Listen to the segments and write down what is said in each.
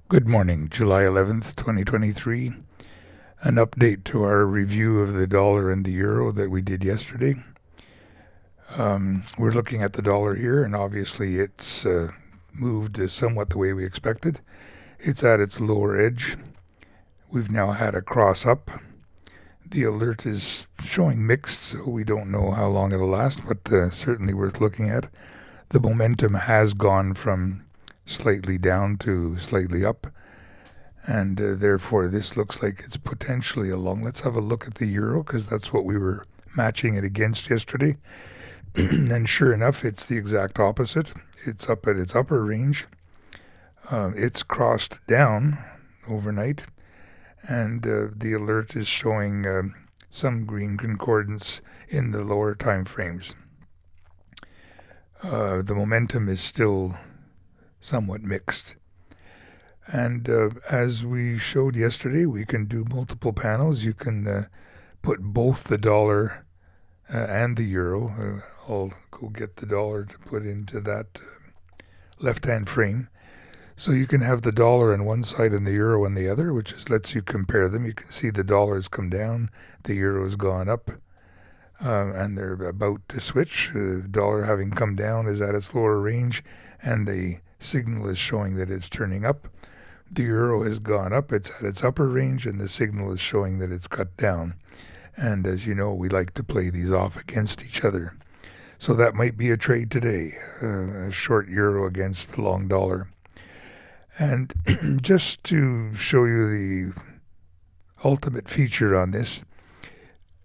Good morning, July 11th, 2023. An update to our review of the dollar and the euro that we did yesterday. We're looking at the dollar here, and obviously it's moved somewhat the way we expected. It's at its lower edge. We've now had a cross up. The alert is showing mixed, so we don't know how long it'll last, but certainly worth looking at. The momentum has gone from slightly down to slightly up, and therefore this looks like it's potentially a long. Let's have a look at the euro, because that's what we were matching it against yesterday. And sure enough, it's the exact opposite. It's up at its upper range. It's crossed down overnight, and the alert is showing some green concordance in the lower time frames. The momentum is still somewhat mixed. And as we showed yesterday, we can do multiple panels. You can put both the dollar and the euro. I'll go get the dollar to put into that left-hand frame. So you can have the dollar on one side and the euro on the other, which lets you compare them. You can see the dollar's come down, the euro's gone up, and they're about to switch. The dollar, having come down, is at its lower range, and the signal is showing that it's turning up. The euro has gone up, it's at its upper range, and the signal is showing that it's cut down. And as you know, we like to play these off against each other. So that might be a trade today, a short euro against the long dollar. And just to show you the ultimate feature on this,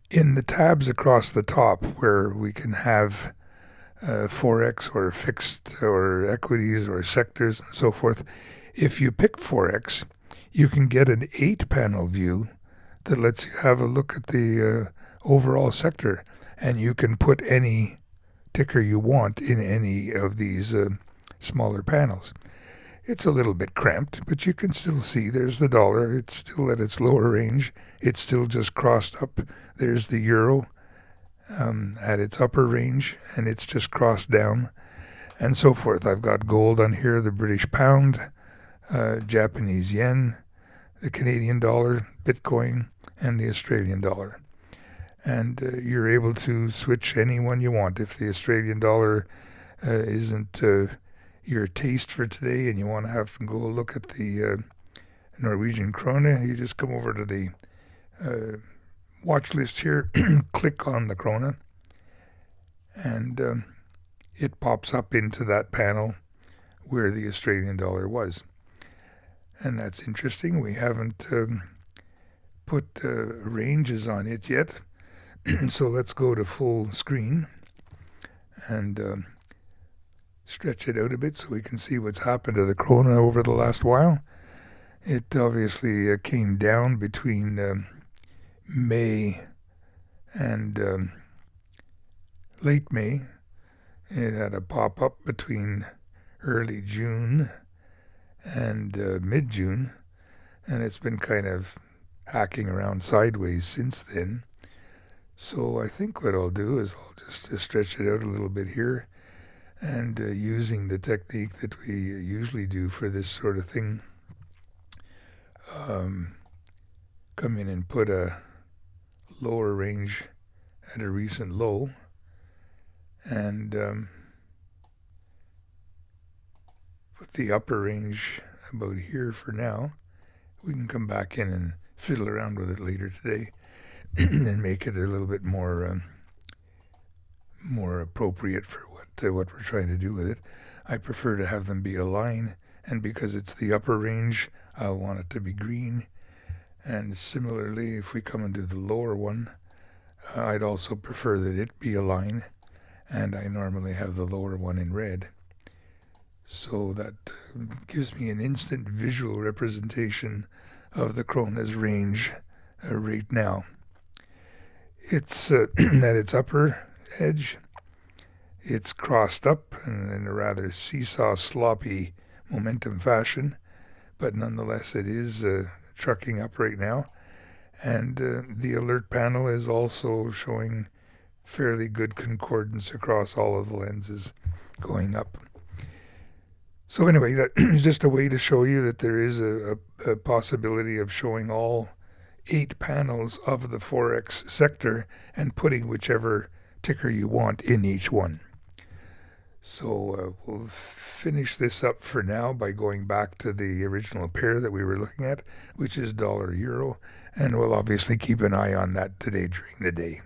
in the tabs across the top where we can have Forex or fixed or equities or sectors and so forth, if you pick Forex, you can get an 8-panel view that lets you have a look at the overall sector, and you can put any ticker you want in any of these smaller panels. It's a little bit cramped, but you can still see there's the dollar. It's still at its lower range. It's still just crossed up. There's the euro at its upper range, and it's just crossed down, and so forth. I've got gold on here, the British pound, Japanese yen, the Canadian dollar, Bitcoin, and the Australian dollar. And you're able to switch any one you want. If the Australian dollar isn't your taste for today and you want to have to go look at the Norwegian krone, you just come over to the watch list here, click on the krone, and it pops up into that panel where the Australian dollar was. And that's interesting. We haven't put ranges on it yet. So let's go to full screen and stretch it out a bit so we can see what's happened to the krona over the last while. It obviously came down between May and late May. It had a pop-up between early June and mid-June, and it's been kind of hacking around sideways since then. So I think what I'll do is I'll just stretch it out a little bit here, and using the technique that we usually do for this sort of thing, come in and put a lower range at a recent low, and put the upper range about here for now. We can come back in and fiddle around with it later today and make it a little bit more appropriate for what we're trying to do with it. I prefer to have them be a line, and because it's the upper range, I'll want it to be green. And similarly, if we come into the lower one, I'd also prefer that it be a line, and I normally have the lower one in red. So that gives me an instant visual representation of the krona's range right now. It's at its upper edge. It's crossed up in a rather seesaw, sloppy momentum fashion, but nonetheless it is trucking up right now. And the alert panel is also showing fairly good concordance across all of the lenses going up. So anyway, that is just a way to show you that there is a possibility of showing all 8 panels of the Forex sector and putting whichever ticker you want in each one. So we'll finish this up for now by going back to the original pair that we were looking at, which is dollar euro, and we'll obviously keep an eye on that today during the day.